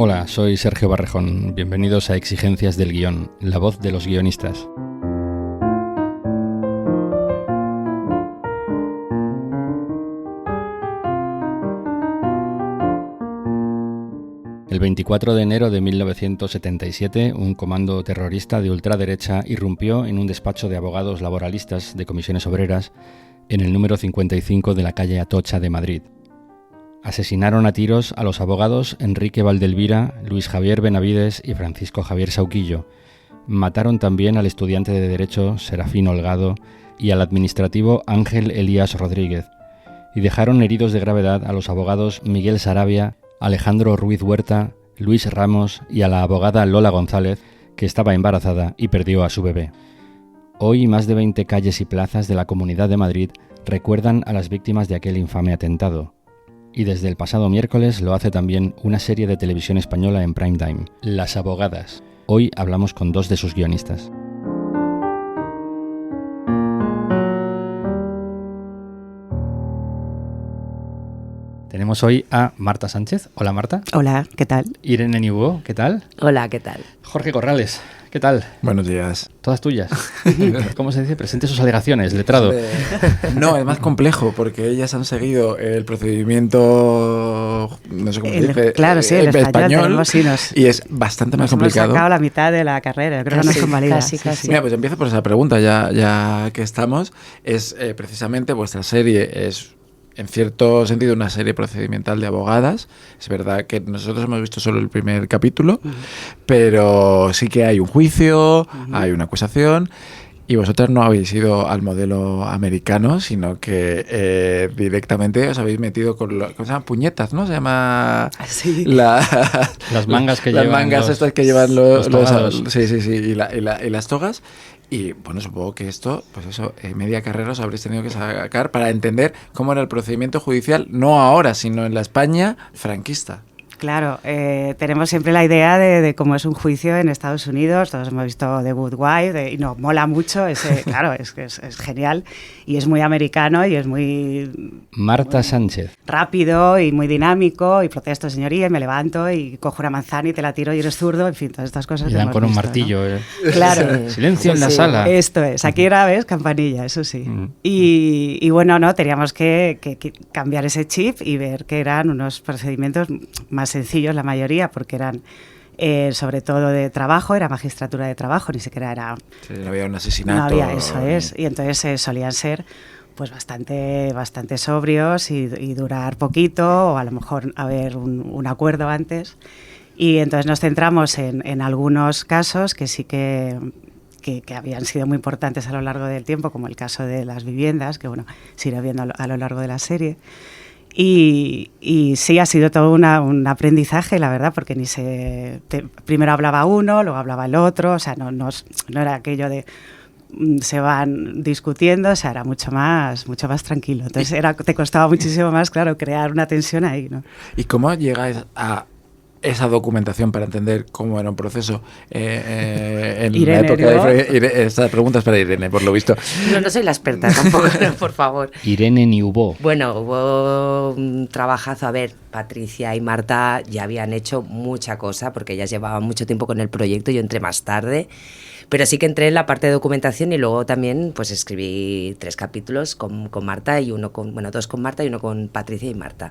Hola, soy Sergio Barrejón. Bienvenidos a Exigencias del Guión, la voz de los guionistas. El 24 de enero de 1977, un comando terrorista de ultraderecha irrumpió en un despacho de abogados laboralistas de comisiones obreras en el número 55 de la calle Atocha de Madrid. Asesinaron a tiros a los abogados Enrique Valdelvira, Luis Javier Benavides y Francisco Javier Sauquillo. Mataron también al estudiante de Derecho Serafín Holgado y al administrativo Ángel Elías Rodríguez, y dejaron heridos de gravedad a los abogados Miguel Sarabia, Alejandro Ruiz Huerta, Luis Ramos y a la abogada Lola González, que estaba embarazada y perdió a su bebé. Hoy más de 20 calles y plazas de la Comunidad de Madrid recuerdan a las víctimas de aquel infame atentado. Y desde el pasado miércoles lo hace también una serie de televisión española en prime time, Las Abogadas. Hoy hablamos con dos de sus guionistas. Tenemos hoy a Marta Sánchez. Hola, Marta. Hola, ¿qué tal? Irene Niubó, ¿qué tal? Hola, ¿qué tal? Jorge Corrales, ¿qué tal? Buenos días. Todas tuyas. ¿Cómo se dice? Presente sus alegaciones, letrado. No, es más complejo porque ellas han seguido el procedimiento, no sé cómo se dice, claro, sí, el español y es bastante más complicado. Hemos sacado la mitad de la carrera, creo que nos convalida. Casi. Mira, pues empiezo por esa pregunta, ya que estamos. Es precisamente vuestra serie es, en cierto sentido, una serie procedimental de abogadas. Es verdad que nosotros hemos visto solo el primer capítulo, pero sí que hay un juicio, hay una acusación, y vosotras no habéis ido al modelo americano, sino que directamente os habéis metido con ¿cómo se llaman? Puñetas, ¿no? Se llama... Sí. Las mangas que las llevan mangas los, estas que llevan los togados. Sí, y las togas. Y bueno, supongo que esto, pues eso, media carrera os habréis tenido que sacar para entender cómo era el procedimiento judicial, no ahora, sino en la España franquista. Claro, tenemos siempre la idea de cómo es un juicio en Estados Unidos. Todos hemos visto The Good Wife y nos mola mucho. Claro, es genial y es muy americano y es muy... Marta Sánchez. Rápido y muy dinámico, y protesto, señoría, y me levanto y cojo una manzana y te la tiro y eres zurdo, en fin, todas estas cosas. Y dan con un martillo. ¿No? Claro. Silencio en la sala. Esto es, aquí era, ¿ves? Campanilla, eso sí. Y bueno, no, teníamos que cambiar ese chip y ver que eran unos procedimientos más sencillos la mayoría, porque eran sobre todo de trabajo, era magistratura de trabajo, ni siquiera era... Sí, no había un asesinato. No había, eso es, y entonces solían ser pues bastante sobrios y durar poquito, o a lo mejor haber un acuerdo antes. Y entonces nos centramos en algunos casos que sí que habían sido muy importantes a lo largo del tiempo, como el caso de las viviendas, que bueno, se irá viendo a lo largo de la serie. Y sí, ha sido todo un aprendizaje, la verdad, porque primero hablaba uno, luego hablaba el otro, o sea, no era aquello de se van discutiendo, o sea, era mucho más tranquilo. Entonces te costaba muchísimo más, claro, crear una tensión ahí, ¿no? ¿Y cómo llegáis a esa documentación para entender cómo era un proceso en Irene, la época de esta pregunta es para Irene, por lo visto. No soy la experta tampoco, por favor. Irene Niubó. Bueno, hubo un trabajazo. A ver, Patricia y Marta ya habían hecho mucha cosa porque ellas llevaban mucho tiempo con el proyecto, yo entré más tarde, pero sí que entré en la parte de documentación y luego también pues escribí 3 capítulos con Marta y dos con Marta y uno con Patricia y Marta.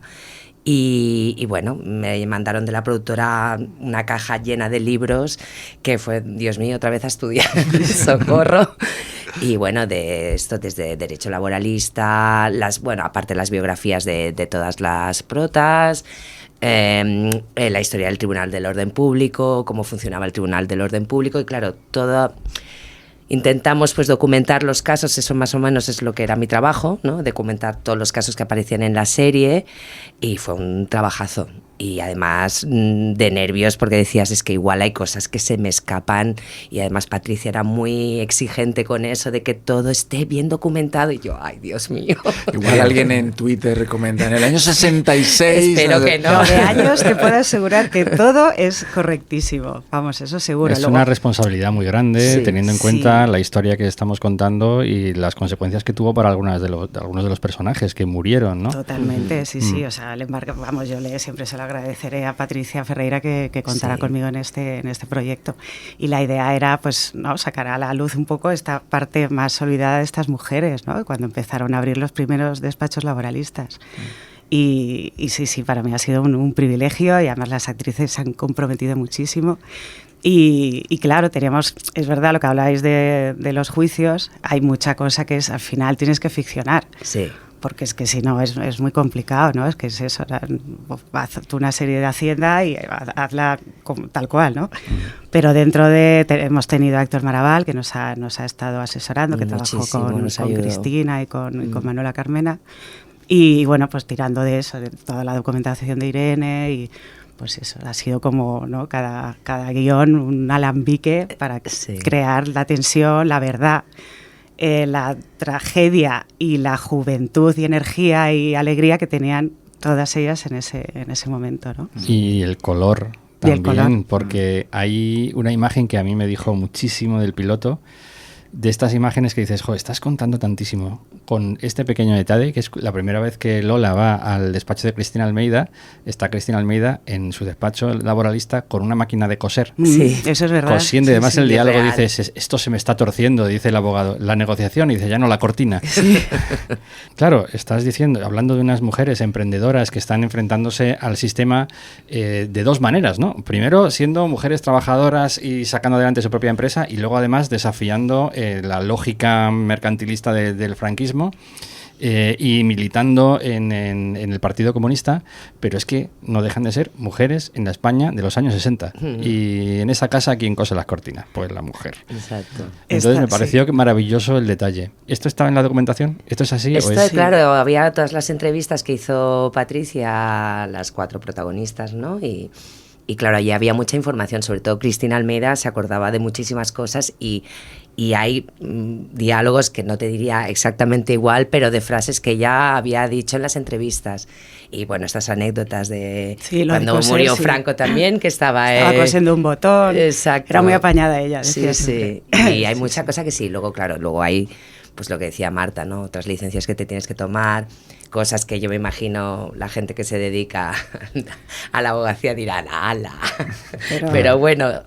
Y bueno, me mandaron de la productora una caja llena de libros que fue, Dios mío, otra vez a estudiar, socorro. Y bueno, de esto desde derecho laboralista, aparte las biografías de todas las protas, la historia del Tribunal del Orden Público, cómo funcionaba el Tribunal del Orden Público y claro, todo... Intentamos pues documentar los casos, eso más o menos es lo que era mi trabajo, ¿no? Documentar todos los casos que aparecían en la serie y fue un trabajazo. Y además de nervios porque decías, es que igual hay cosas que se me escapan y además Patricia era muy exigente con eso de que todo esté bien documentado y yo, ay Dios mío. Igual alguien en Twitter recomienda, en el año 66... Espero que no. De años te puedo asegurar que todo es correctísimo, vamos, eso seguro. Es una responsabilidad muy grande, sí, teniendo en cuenta la historia que estamos contando y las consecuencias que tuvo para algunos de los personajes que murieron, ¿no? Totalmente, sí, o sea, el embarque, vamos, yo siempre se lo agradeceré a Patricia Ferreira que contara Sí. conmigo en este proyecto. Y la idea era, pues, ¿no?, sacar a la luz un poco esta parte más olvidada de estas mujeres, ¿no?, cuando empezaron a abrir los primeros despachos laboralistas. Y sí, para mí ha sido un privilegio, y además las actrices se han comprometido muchísimo. Y claro, es verdad lo que habláis de los juicios, hay mucha cosa que es, al final tienes que ficcionar. Sí. Porque es que si no es muy complicado, ¿no? Es que es eso, haz tú una serie de Hacienda y hazla tal cual, ¿no? Pero dentro hemos tenido a Héctor Maraval, que nos ha estado asesorando, que trabajó con Cristina y con Manuela Carmena. Y bueno, pues tirando de eso, de toda la documentación de Irene, y pues eso, ha sido como, ¿no?, cada guión un alambique para crear la tensión, la verdad, la tragedia y la juventud y energía y alegría que tenían todas ellas en ese momento, ¿no? Y el color también, porque hay una imagen que a mí me dijo muchísimo del piloto, de estas imágenes que dices, estás contando tantísimo con este pequeño detalle, que es la primera vez que Lola va al despacho de Cristina Almeida. Está Cristina Almeida en su despacho laboralista con una máquina de coser. Sí, eso es verdad. Cosiendo, y además el diálogo real. dices, esto se me está torciendo, dice el abogado. La negociación, y dice, ya no, la cortina. Sí. Claro, estás hablando de unas mujeres emprendedoras que están enfrentándose al sistema de dos maneras, ¿no? Primero, siendo mujeres trabajadoras y sacando adelante su propia empresa, y luego además desafiando la lógica mercantilista del franquismo, y militando en el Partido Comunista, pero es que no dejan de ser mujeres en la España de los años 60. Y en esa casa, ¿quién cose las cortinas? Pues la mujer. Exacto. Entonces me pareció maravilloso el detalle. ¿Esto estaba en la documentación? ¿Esto es así? Claro, había todas las entrevistas que hizo Patricia a las 4 protagonistas, ¿no? Y claro, allí había mucha información, sobre todo Cristina Almeida se acordaba de muchísimas cosas, y hay diálogos que no te diría exactamente igual, pero de frases que ya había dicho en las entrevistas. Y bueno, estas anécdotas de cuando murió Franco también, que estaba cosiendo un botón. Exacto. Era muy apañada ella. Sí. Y hay mucha cosa que sí. Luego, claro, hay, pues lo que decía Marta, ¿no? Otras licencias que te tienes que tomar, cosas que yo me imagino la gente que se dedica a la abogacía dirán, ¡ala! Pero bueno,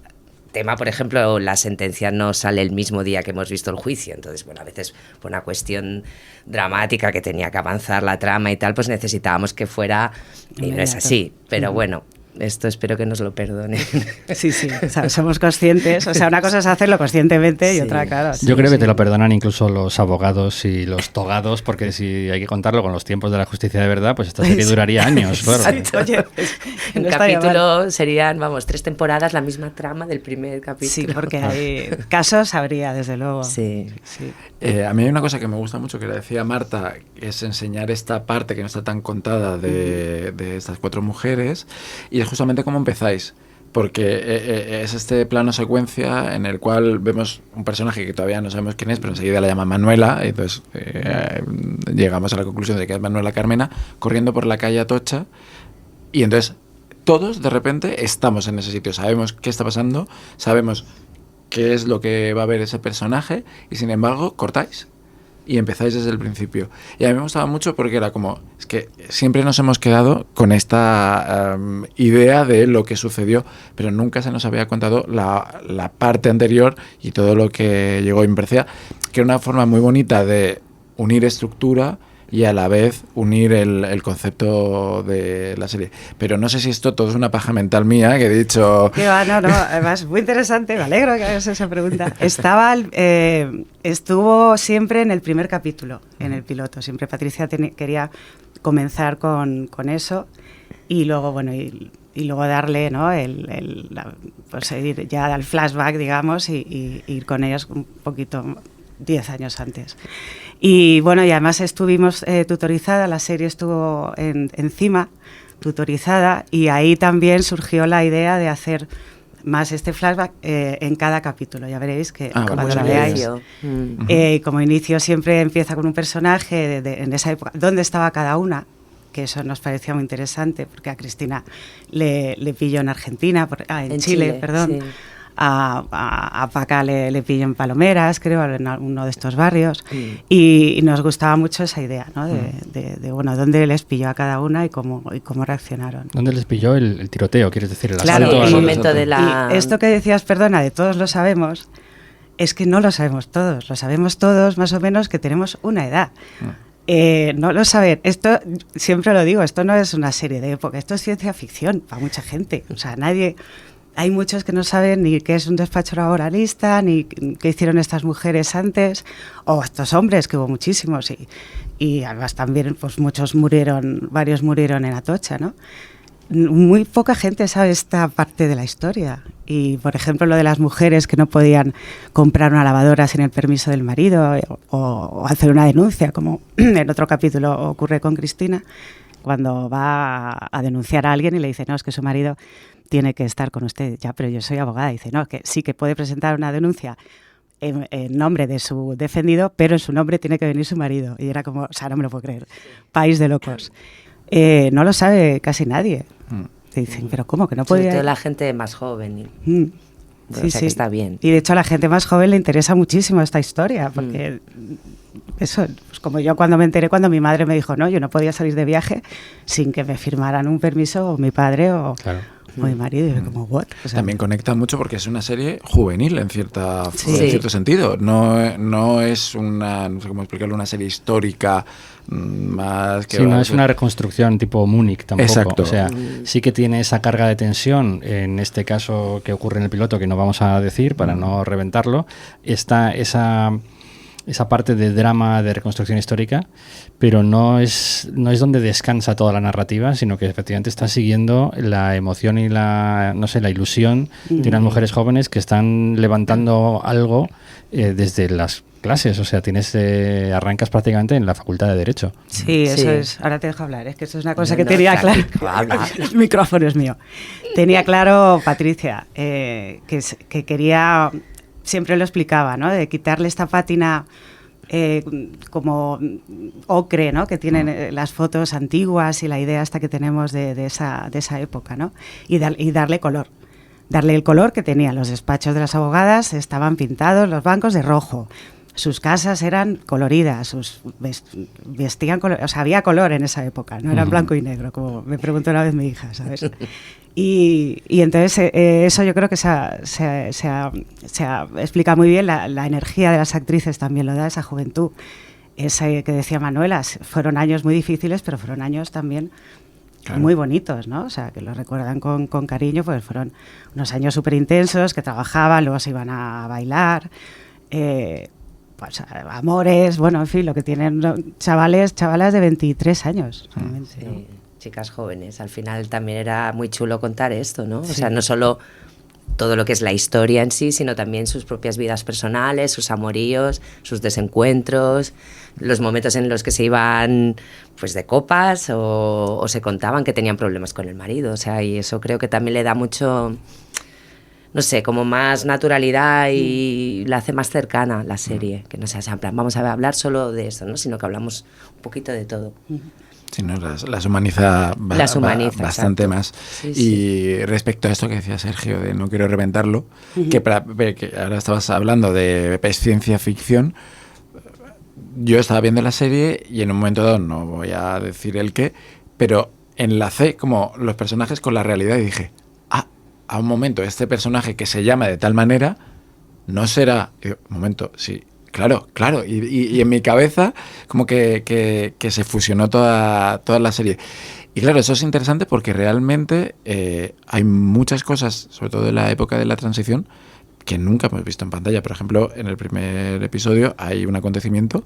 tema, por ejemplo, la sentencia no sale el mismo día que hemos visto el juicio, entonces, bueno, a veces por una cuestión dramática que tenía que avanzar la trama y tal, pues necesitábamos que fuera, y no es así, pero bueno, esto espero que nos lo perdonen. Sí, o sea, somos conscientes, o sea, una cosa es hacerlo conscientemente y otra, claro. Yo creo que te lo perdonan incluso los abogados y los togados, porque si hay que contarlo con los tiempos de la justicia de verdad, pues esta serie duraría años. Claro. Exacto, oye, un capítulo serían, 3 temporadas, la misma trama del primer capítulo. Sí, porque hay casos habría, desde luego. Sí. A mí hay una cosa que me gusta mucho, que le decía Marta, que es enseñar esta parte que no está tan contada de estas 4 mujeres, y es justamente cómo empezáis, porque es este plano secuencia en el cual vemos un personaje que todavía no sabemos quién es, pero enseguida la llaman Manuela, y entonces llegamos a la conclusión de que es Manuela Carmena, corriendo por la calle Atocha, y entonces todos de repente estamos en ese sitio, sabemos qué está pasando, sabemos qué es lo que va a ver ese personaje, y sin embargo cortáis y empezáis desde el principio. Y a mí me gustaba mucho porque era como, es que siempre nos hemos quedado con esta idea de lo que sucedió, pero nunca se nos había contado la parte anterior y todo lo que llegó. Y me parecía que era una forma muy bonita de unir estructura y a la vez unir el concepto de la serie. Pero no sé si esto todo es una paja mental mía, que he dicho... No, además muy interesante, me alegro que hagas esa pregunta. Estuvo siempre en el primer capítulo, en el piloto. Siempre Patricia quería comenzar con eso, y luego, bueno, y luego darle, ¿no?, pues ir ya al flashback, digamos, y ir con ellas un poquito 10 años antes. Y bueno, y además estuvimos tutorizada, la serie estuvo encima, tutorizada, y ahí también surgió la idea de hacer más este flashback en cada capítulo. Ya veréis que cuando la veáis, como inicio siempre empieza con un personaje en esa época, dónde estaba cada una, que eso nos parecía muy interesante, porque a Cristina le pilló en Argentina, en Chile, perdón. Sí. a Paca le pilló en Palomeras, creo, en uno de estos barrios, y nos gustaba mucho esa idea, ¿no? De bueno, dónde les pilló a cada una y cómo reaccionaron. ¿Dónde les pilló el tiroteo, quieres decir? El Claro, asalto. el momento de la... Y esto que decías, perdona, de todos lo sabemos, es que no lo sabemos todos, lo sabemos todos más o menos que tenemos una edad. No lo saben, esto siempre lo digo, esto no es una serie de época, esto es ciencia ficción para mucha gente, o sea, hay muchos que no saben ni qué es un despacho laboralista, ni qué hicieron estas mujeres antes, o estos hombres, que hubo muchísimos, y además también pues varios murieron en Atocha, ¿no? Muy poca gente sabe esta parte de la historia. Y, por ejemplo, lo de las mujeres que no podían comprar una lavadora sin el permiso del marido o hacer una denuncia, como en otro capítulo ocurre con Cristina, cuando va a denunciar a alguien y le dice, no, es que su marido tiene que estar con usted. Ya, pero yo soy abogada. Y dice, no, que sí que puede presentar una denuncia en nombre de su defendido, pero en su nombre tiene que venir su marido. Y era como, o sea, no me lo puedo creer. País de locos. No lo sabe casi nadie. Te dicen, pero ¿cómo? Que no podía... Sobre todo la gente más joven. Sí, o sea, que está bien. Y de hecho a la gente más joven le interesa muchísimo esta historia, porque eso, pues como yo cuando me enteré, cuando mi madre me dijo, no, yo no podía salir de viaje sin que me firmaran un permiso o mi padre o mi marido, y yo como, ¿what? O sea, también conecta mucho porque es una serie juvenil en cierto Sí. sentido. No es una, no sé cómo explicarlo, una serie histórica más que... Sí, no es una reconstrucción tipo Múnich tampoco. Exacto. O sea, sí que tiene esa carga de tensión, en este caso que ocurre en el piloto, que no vamos a decir para no reventarlo, está esa parte de drama de reconstrucción histórica, pero no es donde descansa toda la narrativa, sino que efectivamente está siguiendo la emoción y la ilusión de unas mujeres jóvenes que están levantando algo desde las clases, o sea, arrancas prácticamente en la Facultad de Derecho. Sí, eso Sí. es. Ahora te dejo hablar, es que eso es una cosa No, que no, tenía claro, claro. habla. El micrófono es mío. Tenía claro, Patricia, que quería, siempre lo explicaba, ¿no? De quitarle esta pátina como ocre, ¿no? Que tienen las fotos antiguas y la idea hasta que tenemos de esa época, ¿no? Y darle color. Darle el color que tenían los despachos de las abogadas, estaban pintados los bancos de rojo. Sus casas eran coloridas, vestían color, o sea, había color en esa época, no era blanco y negro, como me preguntó una vez mi hija, ¿sabes? Y entonces eso yo creo que se explica muy bien, la energía de las actrices también lo da, esa juventud, ese que decía Manuela, fueron años muy difíciles, pero fueron años también muy bonitos, ¿no? O sea, que lo recuerdan con cariño, pues fueron unos años súper intensos, que trabajaban, luego se iban a bailar, pues, amores, bueno, en fin, lo que tienen chavalas de 23 años. Solamente, Sí, ¿no? chicas jóvenes. Al final también era muy chulo contar esto, ¿no? O Sí. sea, no solo todo lo que es la historia en sí, sino también sus propias vidas personales, sus amoríos, sus desencuentros, los momentos en los que se iban pues de copas o se contaban que tenían problemas con el marido. O sea, y eso creo que también le da mucho, no sé, como más naturalidad y la hace más cercana la serie, que no sea en plan, vamos a hablar solo de eso, ¿no? Sino que hablamos un poquito de todo. Sí, ¿no? Las humaniza, bastante exacto. más. Sí, Y sí. respecto a esto que decía Sergio, de no quiero reventarlo, que ahora estabas hablando de ciencia ficción, yo estaba viendo la serie y en un momento dado, no voy a decir el qué, pero enlacé como los personajes con la realidad y dije, a un momento, este personaje que se llama de tal manera, no será... Y digo, un momento, sí... Claro. Y en mi cabeza como que se fusionó toda la serie. Y claro, eso es interesante porque realmente hay muchas cosas, sobre todo en la época de la transición, que nunca hemos visto en pantalla. Por ejemplo, en el primer episodio hay un acontecimiento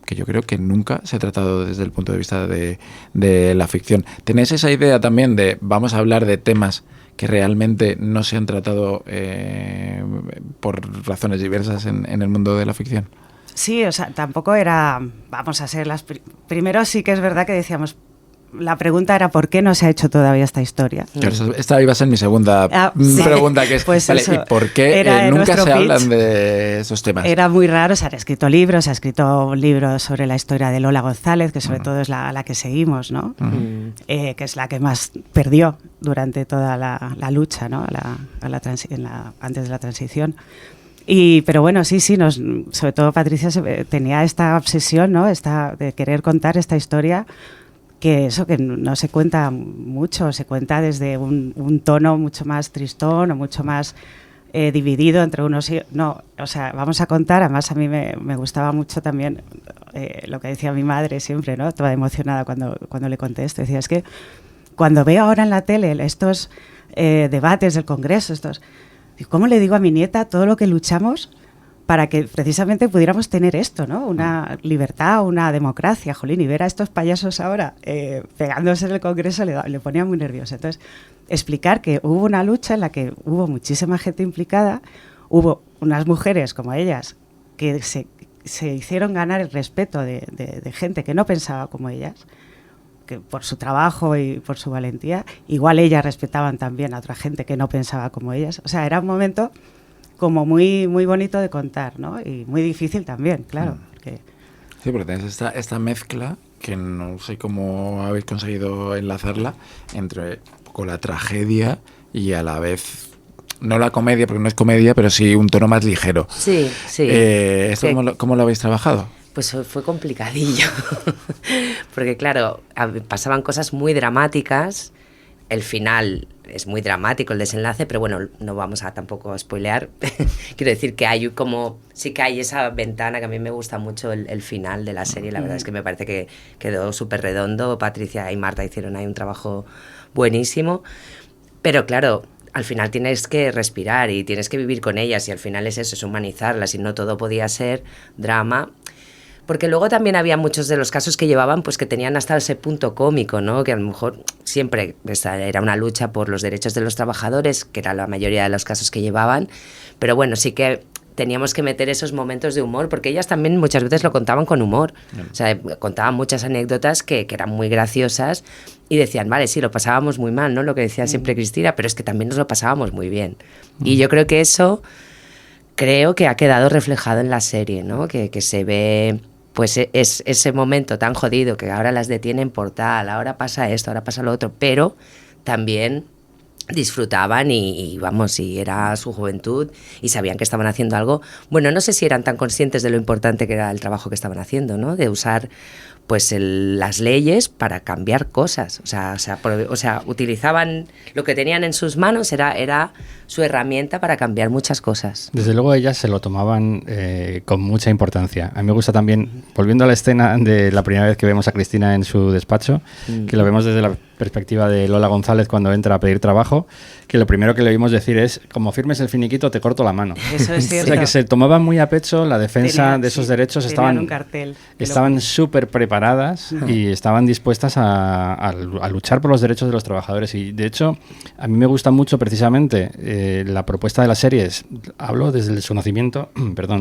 que yo creo que nunca se ha tratado desde el punto de vista de la ficción. ¿Tenéis esa idea también de vamos a hablar de temas que realmente no se han tratado por razones diversas en el mundo de la ficción? Sí, o sea, tampoco era, vamos a ser las... Primero sí que es verdad que decíamos, la pregunta era ¿por qué no se ha hecho todavía esta historia? Claro, esta iba a ser mi segunda sí. pregunta, que es, pues vale, eso, ¿y por qué nunca se hablan de esos temas? Era muy raro, se han escrito libros, se ha escrito un libro sobre la historia de Lola González, que sobre todo es la que seguimos, ¿no? Que es la que más perdió durante toda la lucha, ¿no? Antes de la transición. Pero bueno, sí, sobre todo Patricia tenía esta obsesión, ¿no? De querer contar esta historia, que no se cuenta mucho, se cuenta desde un tono mucho más tristón o mucho más dividido entre unos y... No, o sea, vamos a contar, además a mí me gustaba mucho también lo que decía mi madre siempre, ¿no? Toda emocionada cuando le conté esto. Decía, es que cuando veo ahora en la tele estos debates del Congreso, ¿cómo le digo a mi nieta todo lo que luchamos para que precisamente pudiéramos tener esto, ¿no? Una libertad, una democracia, jolín, y ver a estos payasos ahora pegándose en el Congreso le ponía muy nerviosa. Entonces, explicar que hubo una lucha en la que hubo muchísima gente implicada, hubo unas mujeres como ellas que se hicieron ganar el respeto de gente que no pensaba como ellas, que por su trabajo y por su valentía, igual ellas respetaban también a otra gente que no pensaba como ellas. O sea, era un momento como muy, muy bonito de contar, ¿no? Y muy difícil también, claro. Sí, porque tenés esta mezcla que no sé cómo habéis conseguido enlazarla entre un poco la tragedia y a la vez, no la comedia, porque no es comedia, pero sí un tono más ligero. Sí. ¿Esto cómo lo habéis trabajado? Pues fue complicadillo, porque claro, pasaban cosas muy dramáticas, el final es muy dramático, el desenlace, pero bueno, no vamos a tampoco spoilear. Quiero decir que sí que hay esa ventana, que a mí me gusta mucho el final de la serie, la verdad es que me parece que quedó súper redondo. Patricia y Marta hicieron ahí un trabajo buenísimo, pero claro, al final tienes que respirar y tienes que vivir con ellas, y al final es eso, es humanizarlas, y no todo podía ser drama. Porque luego también había muchos de los casos que llevaban, pues que tenían hasta ese punto cómico, ¿no? Que a lo mejor siempre era una lucha por los derechos de los trabajadores, que era la mayoría de los casos que llevaban, pero bueno, sí que teníamos que meter esos momentos de humor, porque ellas también muchas veces lo contaban con humor. O sea, contaban muchas anécdotas que eran muy graciosas y decían, vale, sí, lo pasábamos muy mal, ¿no? Lo que decía siempre Cristina, pero es que también nos lo pasábamos muy bien. Y yo creo que eso que ha quedado reflejado en la serie, ¿no? Que se ve... Pues es ese momento tan jodido que ahora las detienen por tal, ahora pasa esto, ahora pasa lo otro, pero también disfrutaban y vamos, y era su juventud y sabían que estaban haciendo algo. Bueno, no sé si eran tan conscientes de lo importante que era el trabajo que estaban haciendo, ¿no? De usar pues las leyes para cambiar cosas. O sea, utilizaban lo que tenían en sus manos, era su herramienta para cambiar muchas cosas. Desde luego ellas se lo tomaban con mucha importancia. A mí me gusta también, volviendo a la escena de la primera vez que vemos a Cristina en su despacho, que lo vemos desde la perspectiva de Lola González cuando entra a pedir trabajo, que lo primero que le oímos decir es, como firmes el finiquito te corto la mano. Eso es cierto. O sea, que se tomaban muy a pecho la defensa de esos derechos. Estaban súper preparadas y estaban dispuestas a luchar por los derechos de los trabajadores. Y de hecho, a mí me gusta mucho precisamente la propuesta de las series. Hablo desde su nacimiento,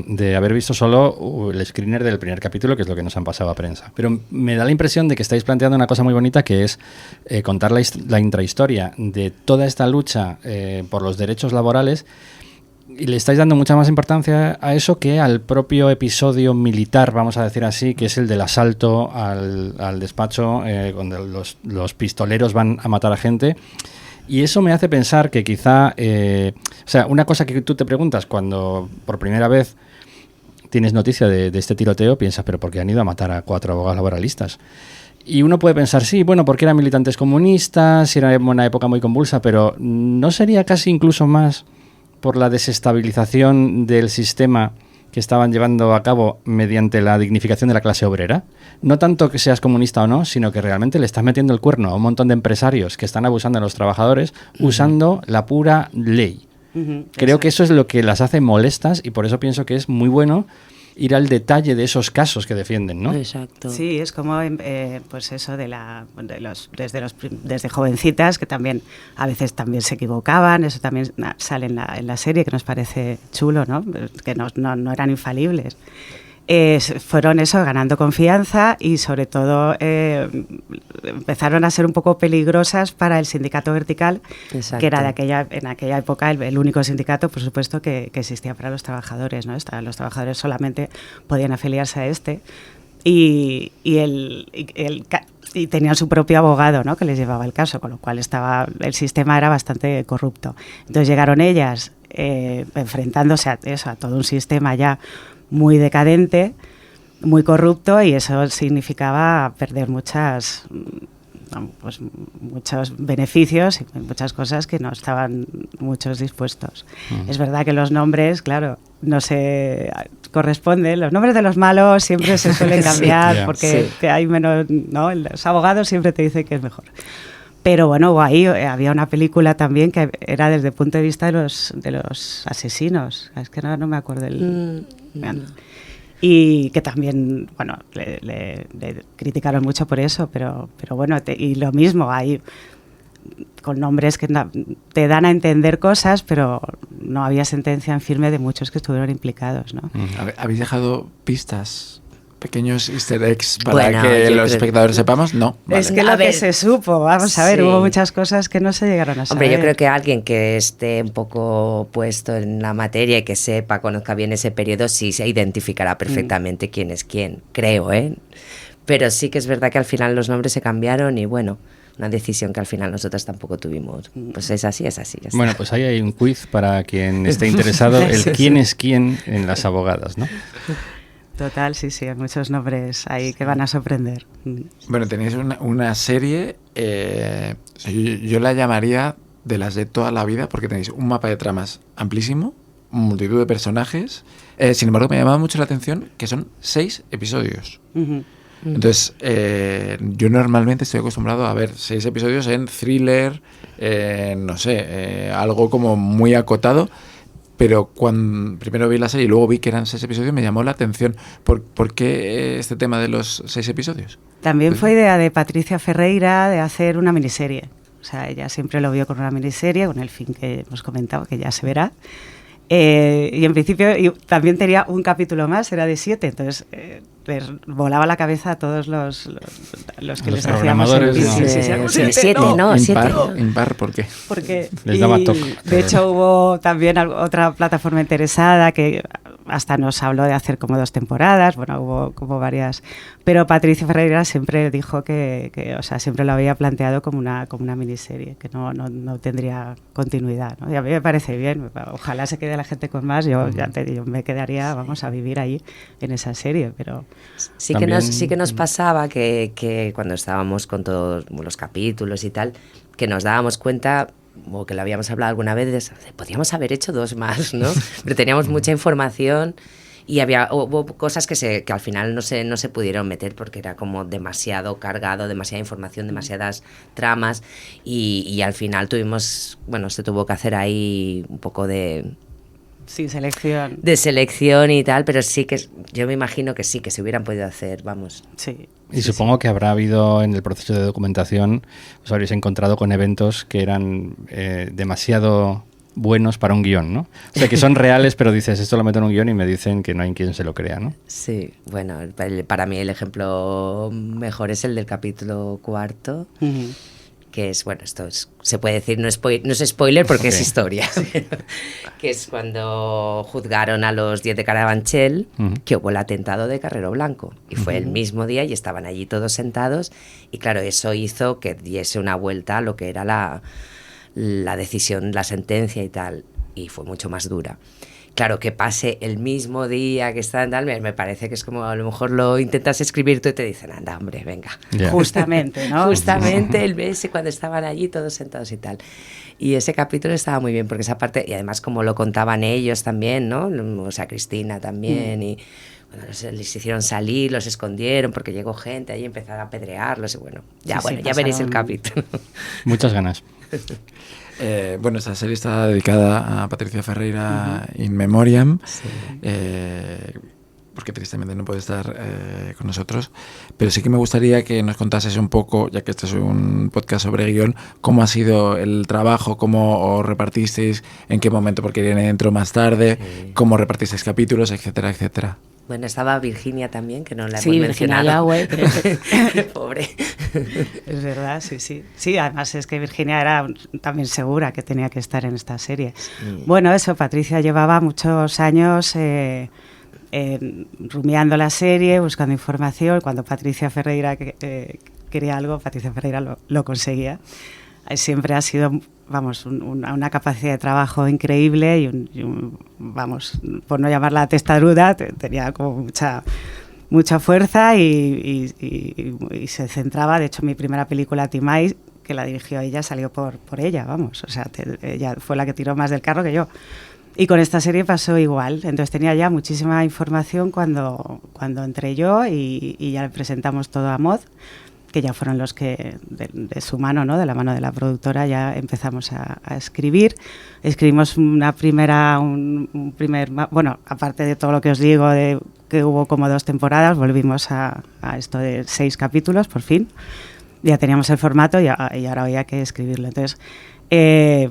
de haber visto solo el screener del primer capítulo, que es lo que nos han pasado a prensa. Pero me da la impresión de que estáis planteando una cosa muy bonita, que es contar la intrahistoria de toda esta lucha por los derechos laborales, y le estáis dando mucha más importancia a eso que al propio episodio militar, vamos a decir así, que es el del asalto al despacho, donde los pistoleros van a matar a gente. Y eso me hace pensar que quizá, o sea, una cosa que tú te preguntas cuando por primera vez tienes noticia de este tiroteo, piensas, pero ¿por qué han ido a matar a 4 abogados laboralistas? Y uno puede pensar, sí, bueno, porque eran militantes comunistas, era una época muy convulsa, pero ¿no sería casi incluso más por la desestabilización del sistema que estaban llevando a cabo mediante la dignificación de la clase obrera? No tanto que seas comunista o no, sino que realmente le estás metiendo el cuerno a un montón de empresarios que están abusando de los trabajadores usando la pura ley. Creo que eso es lo que las hace molestas, y por eso pienso que es muy bueno ir al detalle de esos casos que defienden, ¿no? Exacto. Sí, es como pues eso desde jovencitas, que también a veces también se equivocaban, eso también sale en la serie, que nos parece chulo, ¿no? Que no eran infalibles. Fueron eso, ganando confianza, y sobre todo empezaron a ser un poco peligrosas para el sindicato vertical. Exacto. Que era en aquella época el único sindicato, por supuesto, que existía para los trabajadores, ¿no? Los trabajadores solamente podían afiliarse a este. y tenían su propio abogado, ¿no?, que les llevaba el caso, con lo cual el sistema era bastante corrupto. Entonces llegaron ellas enfrentándose a todo un sistema ya muy decadente, muy corrupto, y eso significaba perder muchos beneficios y muchas cosas que no estaban muchos dispuestos. Es verdad que los nombres, claro, no se corresponden. Los nombres de los malos siempre se suelen cambiar porque hay menos, ¿no? Los abogados siempre te dicen que es mejor. Pero bueno, ahí había una película también que era desde el punto de vista de los asesinos. Es que no me acuerdo y que también, bueno, le criticaron mucho por eso, pero bueno, y lo mismo, hay con nombres que te dan a entender cosas, pero no había sentencia en firme de muchos que estuvieron implicados, ¿no? ¿Habéis dejado pistas, pequeños easter eggs para que los espectadores sepamos? No. Vale. Es que que se supo, vamos a ver, hubo muchas cosas que no se llegaron a saber. Hombre, yo creo que alguien que esté un poco puesto en la materia y que conozca bien ese periodo, sí se identificará perfectamente quién es quién, creo, ¿eh? Pero sí que es verdad que al final los nombres se cambiaron y bueno, una decisión que al final nosotros tampoco tuvimos. Pues es así. Bueno, pues ahí hay un quiz para quien esté interesado, el quién es quién en las abogadas, ¿no? Total, sí, hay muchos nombres ahí que van a sorprender. Bueno, tenéis una serie, yo la llamaría de las de toda la vida, porque tenéis un mapa de tramas amplísimo, multitud de personajes. Sin embargo, me ha llamado mucho la atención que son 6 episodios. Entonces, yo normalmente estoy acostumbrado a ver 6 episodios en thriller, no sé, algo como muy acotado. Pero cuando primero vi la serie y luego vi que eran 6 episodios, me llamó la atención. ¿Por qué este tema de los 6 episodios? También fue idea de Patricia Ferreira de hacer una miniserie. O sea, ella siempre lo vio con una miniserie, con el fin que hemos comentado, que ya se verá. Y en principio también tenía un capítulo más, era de 7, entonces les volaba la cabeza a todos los que les hacíamos el sí, 7, ¿no? Impar, ¿por qué? Porque les daba toque. De hecho, hubo también otra plataforma interesada que hasta nos habló de hacer como 2 temporadas, bueno, hubo como varias, pero Patricia Ferreira siempre dijo que o sea, siempre lo había planteado como una miniserie, que no tendría continuidad, ¿no? Y a mí me parece bien, ojalá se quede la gente con más, yo me quedaría, vamos, a vivir ahí en esa serie, pero... Sí que nos pasaba que cuando estábamos con todos los capítulos y tal, que nos dábamos cuenta, o que lo habíamos hablado alguna vez, podíamos haber hecho 2 más, ¿no? Pero teníamos mucha información y hubo cosas que al final no se pudieron meter porque era como demasiado cargado, demasiada información, demasiadas tramas y al final se tuvo que hacer ahí un poco de... Sí, selección. De selección y tal, pero sí que yo me imagino que sí, que se hubieran podido hacer, vamos. Sí. Y supongo que habrá habido en el proceso de documentación, os habréis encontrado con eventos que eran demasiado buenos para un guión, ¿no? O sea, que son reales, pero dices, esto lo meto en un guión y me dicen que no hay quien se lo crea, ¿no? Sí, bueno, para mí el ejemplo mejor es el del capítulo 4, que es, bueno, se puede decir, no es spoiler porque es historia, que es cuando juzgaron a los 10 de Carabanchel, que hubo el atentado de Carrero Blanco, y fue el mismo día y estaban allí todos sentados, y claro, eso hizo que diese una vuelta a lo que era la decisión, la sentencia y tal, y fue mucho más dura. Claro, que pase el mismo día que está en tal, me parece que es como a lo mejor lo intentas escribir tú y te dicen, anda, hombre, venga. Yeah. Justamente, ¿no? Justamente el mes cuando estaban allí todos sentados y tal. Y ese capítulo estaba muy bien porque esa parte, y además como lo contaban ellos también, ¿no? O sea, Cristina también, y bueno, les hicieron salir, los escondieron porque llegó gente allí, empezaron a apedrearlos y bueno, ya veréis el capítulo. Muchas ganas. Bueno, esta serie está dedicada a Patricia Ferreira in memoriam, porque tristemente no puede estar con nosotros, pero sí que me gustaría que nos contases un poco, ya que este es un podcast sobre guión, cómo ha sido el trabajo, cómo os repartisteis, en qué momento, porque Irene entró más tarde, cómo repartisteis capítulos, etcétera, etcétera. Bueno, estaba Virginia también, que no la hemos mencionado. Yahweh, pero... Pobre. Es verdad, sí. Sí, además es que Virginia era también segura que tenía que estar en esta serie. Bueno, eso, Patricia llevaba muchos años rumiando la serie, buscando información. Cuando Patricia Ferreira quería algo, Patricia Ferreira lo conseguía. Siempre ha sido, vamos, una capacidad de trabajo increíble y vamos, por no llamarla testaruda, tenía como mucha fuerza y se centraba. De hecho, mi primera película, Timay, que la dirigió ella, salió por ella, vamos. O sea, ella fue la que tiró más del carro que yo. Y con esta serie pasó igual. Entonces tenía ya muchísima información cuando entré yo y ya le presentamos todo a Mod, que ya fueron los que, de su mano, ¿no?, de la mano de la productora, ya empezamos a escribir. Escribimos un primer, bueno, aparte de todo lo que os digo, de que hubo como 2 temporadas, volvimos a esto de 6 capítulos, por fin. Ya teníamos el formato y ahora había que escribirlo. Entonces,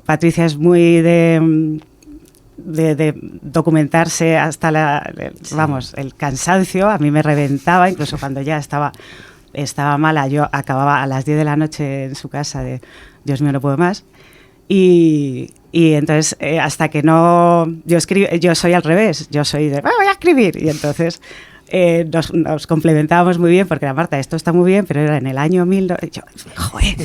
Patricia es muy de documentarse hasta el cansancio. A mí me reventaba, incluso cuando ya estaba mala. Yo acababa a las 10 de la noche en su casa de Dios mío, no puedo más. Y entonces, hasta que no... Yo soy al revés, yo soy de voy a escribir. Y entonces nos complementábamos muy bien, porque la Marta, esto está muy bien, pero era en el año 1000... Yo, joder,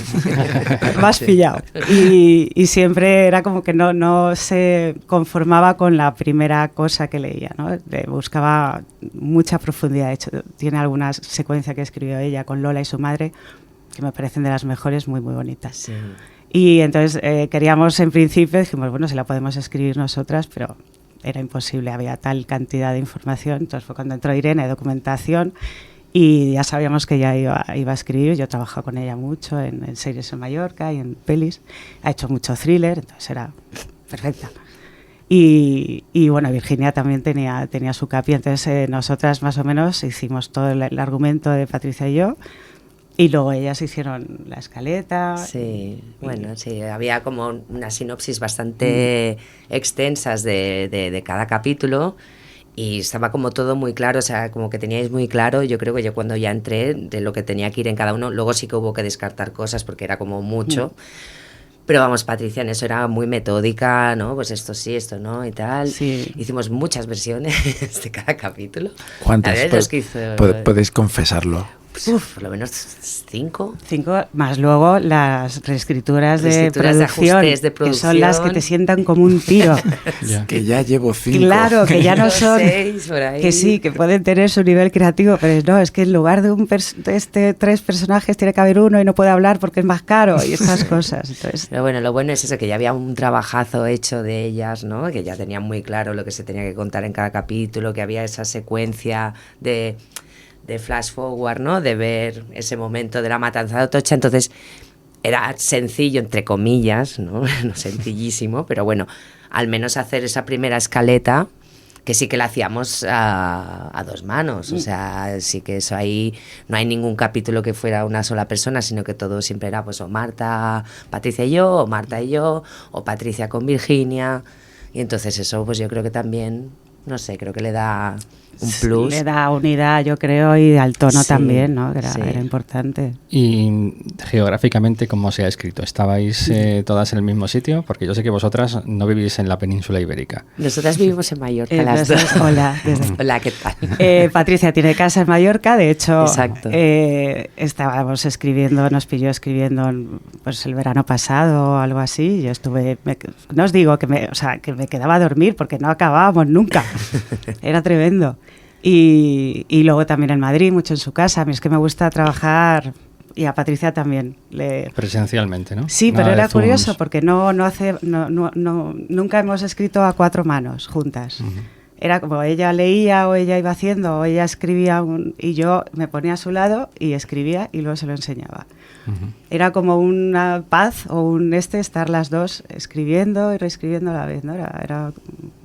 me has pillado. Y siempre era como que no se conformaba con la primera cosa que leía, ¿no? Buscaba mucha profundidad. De hecho, tiene algunas secuencias que escribió ella con Lola y su madre, que me parecen de las mejores, muy, muy bonitas. Sí. Y entonces queríamos, en principio, dijimos, bueno, si la podemos escribir nosotras, pero era imposible, había tal cantidad de información. Entonces fue cuando entró Irene, documentación, y ya sabíamos que ella iba a escribir. Yo he trabajado con ella mucho en series en Mallorca y en pelis, ha hecho mucho thriller, entonces era perfecta. Y bueno, Virginia también tenía su capi, entonces nosotras más o menos hicimos todo el argumento de Patricia y yo. Y luego ellas hicieron la escaleta. Sí, bueno, sí, había como una sinopsis bastante extensas de cada capítulo y estaba como todo muy claro, o sea, como que teníais muy claro. Yo creo que yo cuando ya entré de lo que tenía que ir en cada uno, luego sí que hubo que descartar cosas porque era como mucho. Pero vamos, Patricia en eso era muy metódica, ¿no? Pues esto sí, esto no y tal. Sí. Hicimos muchas versiones de cada capítulo. ¿Cuántas? Podéis confesarlo. Por lo menos 5. 5, más luego las reescrituras de producción, de que son las que te sientan como un tiro. Que ya llevo 5. Claro, que ya no son 6 por ahí. Que sí, que pueden tener su nivel creativo, pero no, es que en lugar de 3 personajes tiene que haber uno y no puede hablar porque es más caro y estas cosas. Entonces, pero bueno, lo bueno es eso, que ya había un trabajazo hecho de ellas, ¿no? Que ya tenían muy claro lo que se tenía que contar en cada capítulo, que había esa secuencia de flash forward, ¿no? De ver ese momento de la matanza de Atocha. Entonces era sencillo, entre comillas, ¿no? No sencillísimo, pero bueno, al menos hacer esa primera escaleta, que sí que la hacíamos a 2 manos. O sea, sí que eso ahí no hay ningún capítulo que fuera una sola persona, sino que todo siempre era pues o Marta, Patricia y yo, o Marta y yo, o Patricia con Virginia. Y entonces eso pues yo creo que también, no sé, creo que le da un plus. Le da unidad, yo creo, y al tono también, ¿no? Que era importante. Y geográficamente, ¿cómo se ha escrito? ¿Estabais todas en el mismo sitio? Porque yo sé que vosotras no vivís en la península ibérica. Nosotras vivimos en Mallorca, las dos. Hola. Hola, ¿qué tal? Patricia tiene casa en Mallorca, de hecho, estábamos escribiendo, nos pilló escribiendo pues el verano pasado o algo así. Yo estuve, no os digo que me quedaba a dormir porque no acabábamos nunca. Era tremendo. Y luego también en Madrid, mucho en su casa. A mí es que me gusta trabajar, y a Patricia también. Presencialmente, ¿no? Sí, pero era curioso porque nunca hemos escrito a 4 manos juntas. Era como ella leía o ella iba haciendo o ella escribía y yo me ponía a su lado y escribía y luego se lo enseñaba. Era como una paz o estar las dos escribiendo y reescribiendo a la vez, ¿no? Era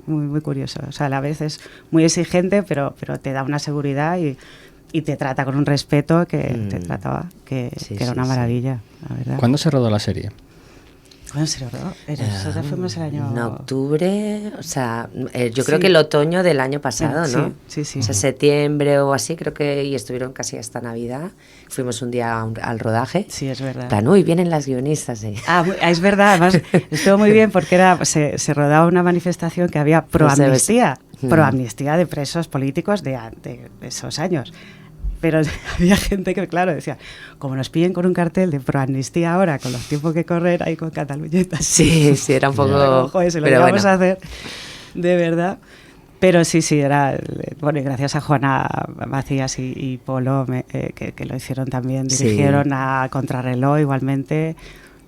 muy, muy curioso. O sea, a la vez es muy exigente, pero te da una seguridad y te trata con un respeto que era una maravilla, la verdad. ¿Cuándo se rodó la serie? ¿Cuándo se rodó? Nosotros fuimos el año... En octubre, o sea, yo creo que el otoño del año pasado, ¿no? Sí. O sea, septiembre o así, creo que, y estuvieron casi hasta Navidad. Fuimos un día al rodaje. Sí, es verdad. Plan, uy, vienen las guionistas. Es verdad, además estuvo muy bien porque se rodaba una manifestación que había pro amnistía. pro amnistía de presos políticos de esos años. Pero había gente que, claro, decía, como nos pillen con un cartel de proamnistía ahora, con los tiempos que corren ahí con Cataluñetas. Sí, era un poco... Joder, se lo íbamos a hacer, de verdad. Pero sí, era... Bueno, y gracias a Juana Macías y Polo, que lo hicieron también, dirigieron a Contrarreloj igualmente,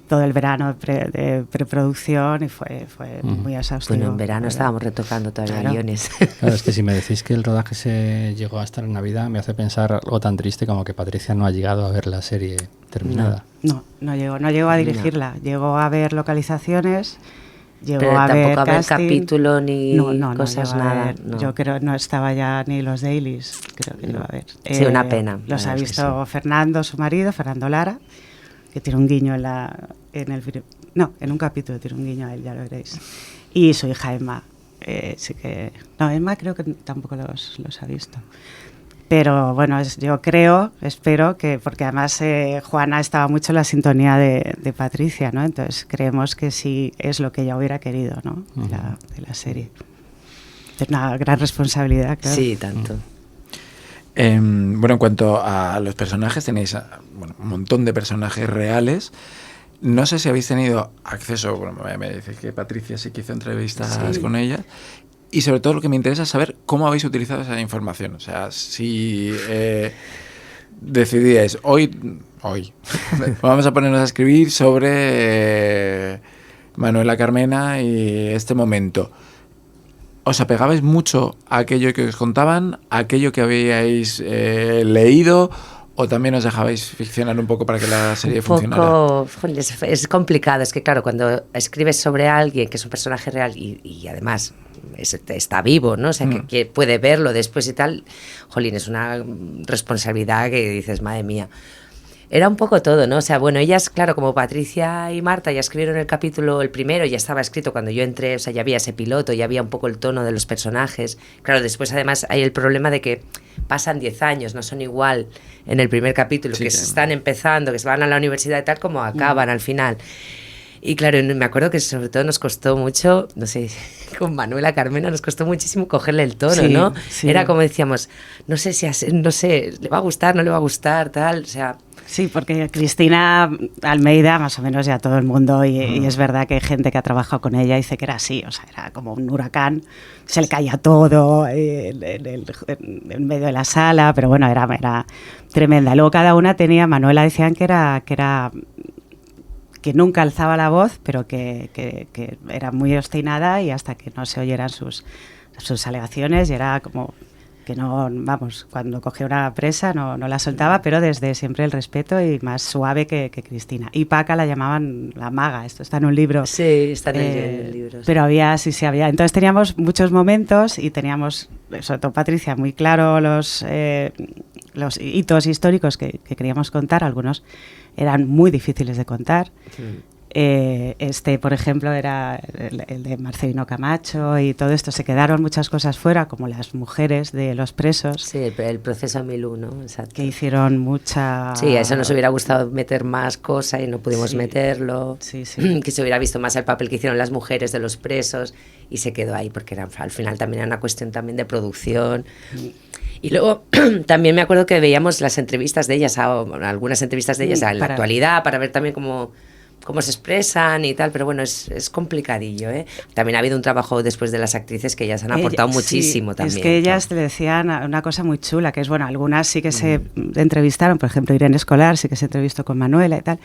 todo el verano de preproducción y fue muy exhaustivo. Bueno, en verano estábamos retocando todavía guiones. Claro, es que si me decís que el rodaje se llegó a estar en Navidad, me hace pensar algo tan triste como que Patricia no ha llegado a ver la serie terminada. No llegó a dirigirla, llegó a ver localizaciones, llegó pero a ver tampoco a ver casting. capítulo ni cosas, nada. Yo creo no estaba ya ni los dailies, creo que iba a ver. Sí, una pena. Los ha visto Fernando, su marido, Fernando Lara, que tiene un guiño en un capítulo tiene un guiño a él, ya lo veréis. Y su hija Emma, sí que... No, Emma creo que tampoco los ha visto. Pero bueno, espero que... Porque además Juana estaba mucho en la sintonía de Patricia, ¿no? Entonces creemos que sí es lo que ella hubiera querido, ¿no? De la serie. Es una gran responsabilidad, claro. Sí, tanto. Bueno, en cuanto a los personajes, tenéis un montón de personajes reales. No sé si habéis tenido acceso, bueno, me dice que Patricia sí que hizo entrevistas con ella. Y sobre todo lo que me interesa es saber cómo habéis utilizado esa información. O sea, si decidíais hoy vamos a ponernos a escribir sobre Manuela Carmena y este momento. ¿Os apegabais mucho a aquello que os contaban, a aquello que habíais leído, o también os dejabais ficcionar un poco para que la serie funcionara? Es complicado, es que claro, cuando escribes sobre alguien que es un personaje real y además está vivo, ¿no? O sea, que puede verlo después y tal, jolín, es una responsabilidad que dices, madre mía. Era un poco todo, ¿no? O sea, bueno, ellas, claro, como Patricia y Marta ya escribieron el primero, ya estaba escrito cuando yo entré, o sea, ya había ese piloto, ya había un poco el tono de los personajes. Claro, después además hay el problema de que pasan 10 años, no son igual en el primer capítulo, que se están empezando, que se van a la universidad y tal, como acaban al final. Y claro, me acuerdo que sobre todo nos costó mucho, no sé, con Manuela Carmena nos costó muchísimo cogerle el tono, ¿no? Sí. Era como decíamos, no sé, le va a gustar, no le va a gustar, tal, o sea... Sí, porque Cristina Almeida, más o menos ya todo el mundo, y es verdad que hay gente que ha trabajado con ella, dice que era así, o sea, era como un huracán, se le caía todo en medio de la sala, pero bueno, era tremenda. Luego cada una tenía, Manuela decían que nunca alzaba la voz, pero que era muy obstinada y hasta que no se oyeran sus alegaciones, y era como... que no, vamos, cuando cogía una presa no la soltaba, pero desde siempre el respeto y más suave que Cristina. Y Paca la llamaban la maga, esto está en un libro. Sí, está en el libro. Sí. Pero había. Entonces teníamos muchos momentos y teníamos, sobre todo Patricia, muy claro los hitos históricos que queríamos contar, algunos eran muy difíciles de contar. Sí. Por ejemplo, era el de Marcelino Camacho y todo esto. Se quedaron muchas cosas fuera, como las mujeres de los presos. Sí, el proceso 1001, exacto. Que hicieron mucha... Sí, a eso nos hubiera gustado meter más cosas y no pudimos meterlo. Sí. Que se hubiera visto más el papel que hicieron las mujeres de los presos y se quedó ahí, porque al final también era una cuestión también de producción. Y luego también me acuerdo que veíamos las entrevistas de ellas, algunas entrevistas de ellas en la actualidad, para ver también cómo se expresan y tal, pero bueno, es complicadillo, ¿eh? También ha habido un trabajo después de las actrices que ellas han aportado muchísimo también. Es que ellas te decían una cosa muy chula, que es, bueno, algunas sí que se entrevistaron, por ejemplo, Irene Escolar sí que se entrevistó con Manuela y tal,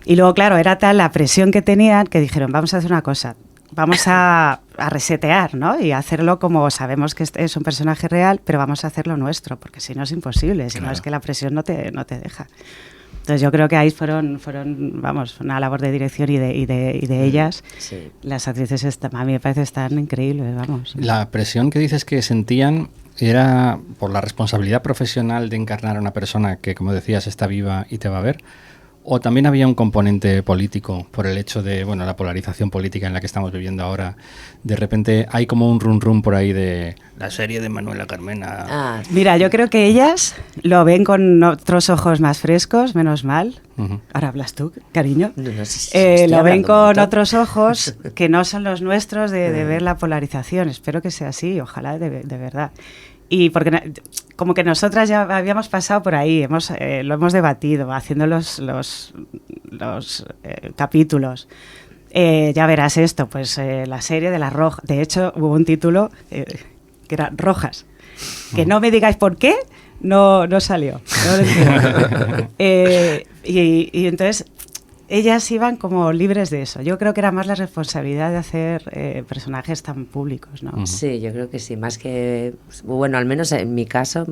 y luego, claro, era tal la presión que tenían que dijeron, vamos a hacer una cosa, vamos a resetear, ¿no? Y hacerlo como sabemos que es un personaje real, pero vamos a hacerlo nuestro, porque si no es imposible, si no es que la presión no te deja. Entonces yo creo que ahí fueron vamos, una labor de dirección y de ellas. Sí. Las actrices a mí me parece están increíbles, vamos. La presión que dices que sentían era por la responsabilidad profesional de encarnar a una persona que, como decías, está viva y te va a ver, ¿O también había un componente político por el hecho de, bueno, la polarización política en la que estamos viviendo ahora? De repente hay como un rum por ahí de la serie de Manuela Carmena. Mira, yo creo que ellas lo ven con otros ojos más frescos, menos mal. Ahora hablas tú, cariño. No sé si lo ven con otros ojos que no son los nuestros de ver la polarización. Espero que sea así, ojalá de verdad. Y porque como que nosotras ya habíamos pasado por ahí, lo hemos debatido, haciendo los capítulos. Ya verás esto, pues la serie de las rojas. De hecho, hubo un título que era Rojas. Que no me digáis por qué, no salió. No lo entiendo. Y entonces ellas iban como libres de eso. Yo creo que era más la responsabilidad de hacer personajes tan públicos, ¿no? Sí, yo creo que sí, más que... Bueno, al menos en mi caso,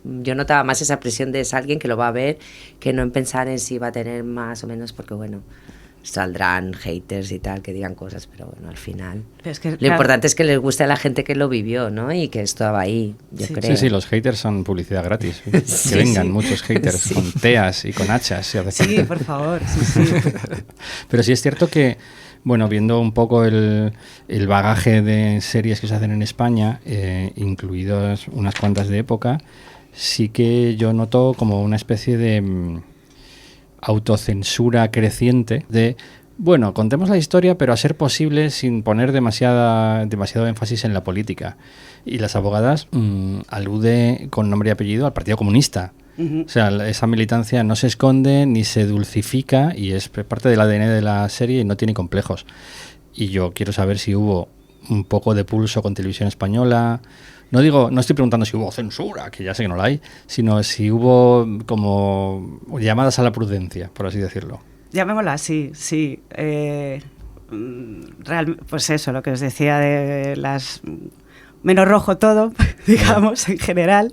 yo notaba más esa presión de es alguien que lo va a ver, que no en pensar en si va a tener más o menos, porque bueno, saldrán haters y tal, que digan cosas, pero bueno, al final... Es que, lo importante es que les guste a la gente que lo vivió, ¿no? Y que estaba ahí, yo creo. Sí, los haters son publicidad gratis. Que vengan muchos haters con teas y con hachas. Sí, por favor, sí. Pero sí es cierto que, bueno, viendo un poco el bagaje de series que se hacen en España, incluidas unas cuantas de época, sí que yo noto como una especie de autocensura creciente de, bueno, contemos la historia, pero a ser posible sin poner demasiado énfasis en la política. Y Las abogadas alude con nombre y apellido al Partido Comunista. O sea, esa militancia no se esconde ni se dulcifica y es parte del ADN de la serie y no tiene complejos. Y yo quiero saber si hubo un poco de pulso con Televisión Española. No estoy preguntando si hubo censura, que ya sé que no la hay, sino si hubo como llamadas a la prudencia, por así decirlo. Llamémosla así, sí. Pues eso, lo que os decía de las... menos rojo todo, digamos, en general.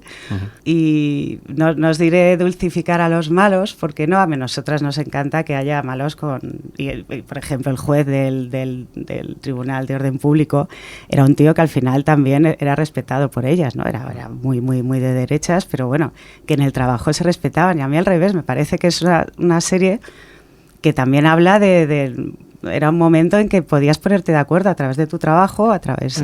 Y no os diré dulcificar a los malos, porque no, a nosotras nos encanta que haya malos por ejemplo, el juez del Tribunal de Orden Público era un tío que al final también era respetado por ellas, ¿no? Era muy, muy, muy de derechas, pero bueno, que en el trabajo se respetaban. Y a mí al revés, me parece que es una serie que también habla era un momento en que podías ponerte de acuerdo a través de tu trabajo, a través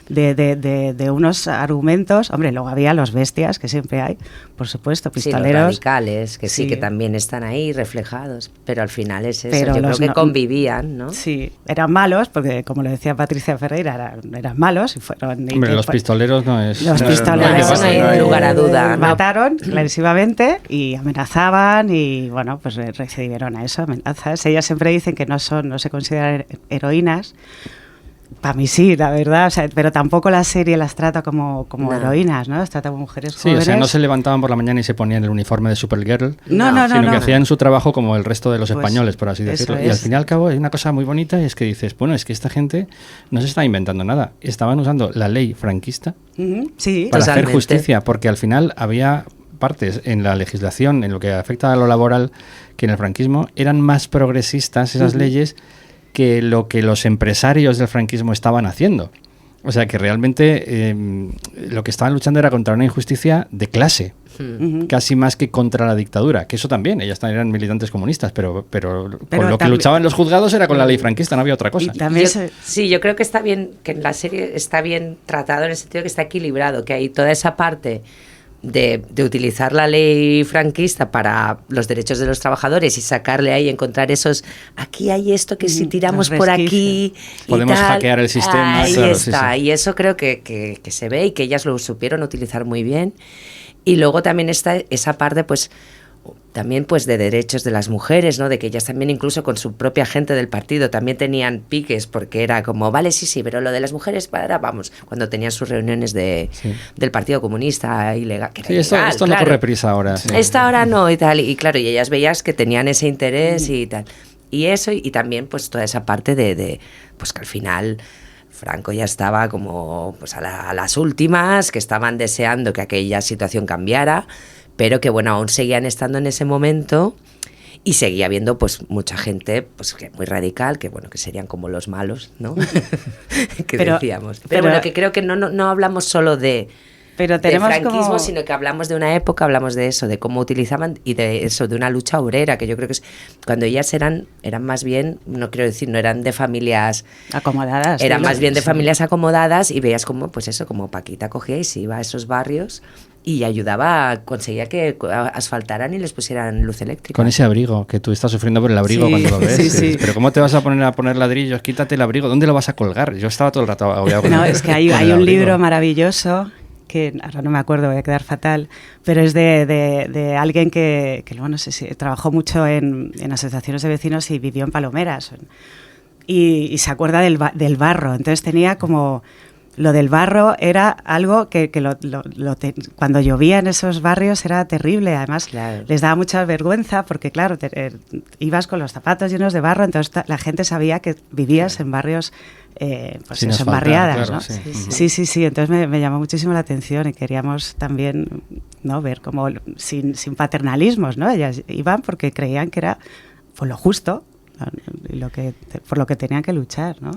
de unos argumentos. Hombre, luego había los bestias, que siempre hay, por supuesto, pistoleros. Sí, los radicales, que sí, que también están ahí reflejados, pero al final es eso, yo creo que convivían, ¿no? Sí, eran malos, porque como lo decía Patricia Ferreira, eran malos y fueron... Hombre, los pistoleros no es... Los pistoleros no hay lugar a duda. Mataron clarísimamente y amenazaban y, bueno, pues recibieron a eso, amenazas. Ellas siempre dicen que no se consideran heroínas. Para mí sí, la verdad, o sea, pero tampoco la serie las trata como heroínas, ¿no? Las trata como mujeres jóvenes. Sí, o sea, no se levantaban por la mañana y se ponían el uniforme de Supergirl, no, sino que hacían su trabajo como el resto de los españoles, por así decirlo. Es. Y al fin y al cabo hay una cosa muy bonita y es que dices, bueno, es que esta gente no se está inventando nada. Estaban usando la ley franquista para hacer justicia, porque al final había partes en la legislación, en lo que afecta a lo laboral, que en el franquismo eran más progresistas esas leyes que lo que los empresarios del franquismo estaban haciendo. O sea que realmente lo que estaban luchando era contra una injusticia de clase, casi más que contra la dictadura, que eso también, ellas también eran militantes comunistas, pero con lo que luchaban los juzgados era con la ley franquista, no había otra cosa. Yo creo que está bien, que en la serie está bien tratado en el sentido que está equilibrado, que hay toda esa parte de utilizar la ley franquista para los derechos de los trabajadores y sacarle ahí, encontrar esos, aquí hay esto que si tiramos por aquí podemos hackear el sistema. Ahí está, sí. Y eso creo que se ve y que ellas lo supieron utilizar muy bien. Y luego también está esa parte, pues, también pues de derechos de las mujeres, ¿no? De que ellas también incluso con su propia gente del partido también tenían piques, porque era como, vale, sí, pero lo de las mujeres vamos, cuando tenían sus reuniones del Partido Comunista ilegal, que era ilegal, esto no corre prisa ahora. Sí. Esta ahora no y tal, y claro, y ellas veías que tenían ese interés y tal. Y eso, y también pues toda esa parte de pues que al final Franco ya estaba como pues a las últimas, que estaban deseando que aquella situación cambiara, pero que bueno, aún seguían estando en ese momento y seguía habiendo pues mucha gente pues que muy radical, que bueno, que serían como los malos, ¿no? Decíamos. Pero bueno, que creo que no hablamos solo de Pero tenemos de franquismo, como... sino que hablamos de una época, hablamos de eso, de cómo utilizaban y de eso, de una lucha obrera, que yo creo que es cuando ellas eran más bien, no quiero decir, no eran de familias acomodadas. Eran más bien de familias acomodadas y veías como, pues eso, como Paquita cogía y se iba a esos barrios y ayudaba, conseguía que asfaltaran y les pusieran luz eléctrica. Con ese abrigo, que tú estás sufriendo por el abrigo cuando lo ves. Sí. Pero ¿cómo te vas a poner ladrillos? Quítate el abrigo. ¿Dónde lo vas a colgar? Yo estaba todo el rato agobiado. No, es que hay un libro maravilloso, que ahora no me acuerdo, voy a quedar fatal, pero es de alguien que luego no sé si trabajó mucho en asociaciones de vecinos y vivió en Palomeras. Y se acuerda del barro. Entonces tenía como... Lo del barro era algo que cuando llovía en esos barrios era terrible. Además, claro, les daba mucha vergüenza porque, claro, ibas con los zapatos llenos de barro, entonces la gente sabía que vivías en barrios, pues eso, en barriadas, ¿no? Sí. Entonces me llamó muchísimo la atención y queríamos también, ¿no?, ver como sin paternalismos, ¿no? Ellas iban porque creían que era por lo justo, por lo que tenían que luchar, ¿no?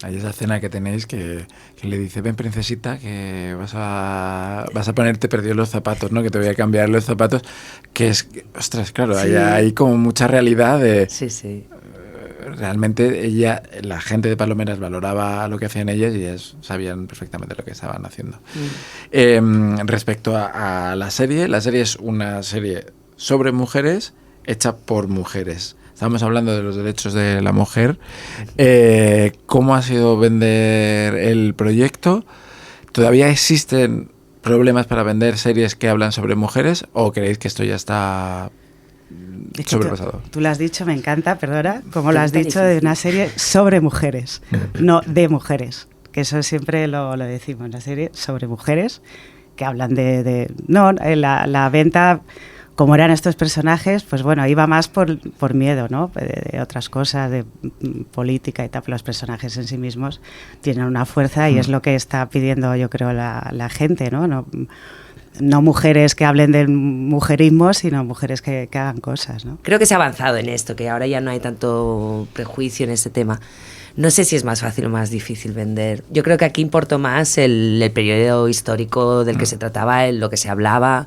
Hay esa escena que tenéis que le dice: ven, princesita, que vas a ponerte perdido los zapatos, ¿no? Que te voy a cambiar los zapatos. Que es, ostras, claro, sí, hay como mucha realidad de... Sí. Realmente la gente de Palomeras valoraba lo que hacían ellas y ellas sabían perfectamente lo que estaban haciendo. Respecto a la serie es una serie sobre mujeres, hecha por mujeres. Estamos hablando de los derechos de la mujer. ¿Cómo ha sido vender el proyecto? ¿Todavía existen problemas para vender series que hablan sobre mujeres o creéis que esto ya está sobrepasado? Tú lo has dicho, me encanta, perdona, como lo has dicho, de una serie sobre mujeres, no de mujeres, que eso siempre lo decimos, una serie sobre mujeres que hablan la venta... Como eran estos personajes, pues bueno, iba más por miedo, ¿no? De otras cosas, de política y tal. Los personajes en sí mismos tienen una fuerza y es lo que está pidiendo, yo creo, la gente, ¿no? No mujeres que hablen del mujerismo, sino mujeres que hagan cosas, ¿no? Creo que se ha avanzado en esto, que ahora ya no hay tanto prejuicio en este tema. No sé si es más fácil o más difícil vender. Yo creo que aquí importó más el periodo histórico del que se trataba, lo que se hablaba.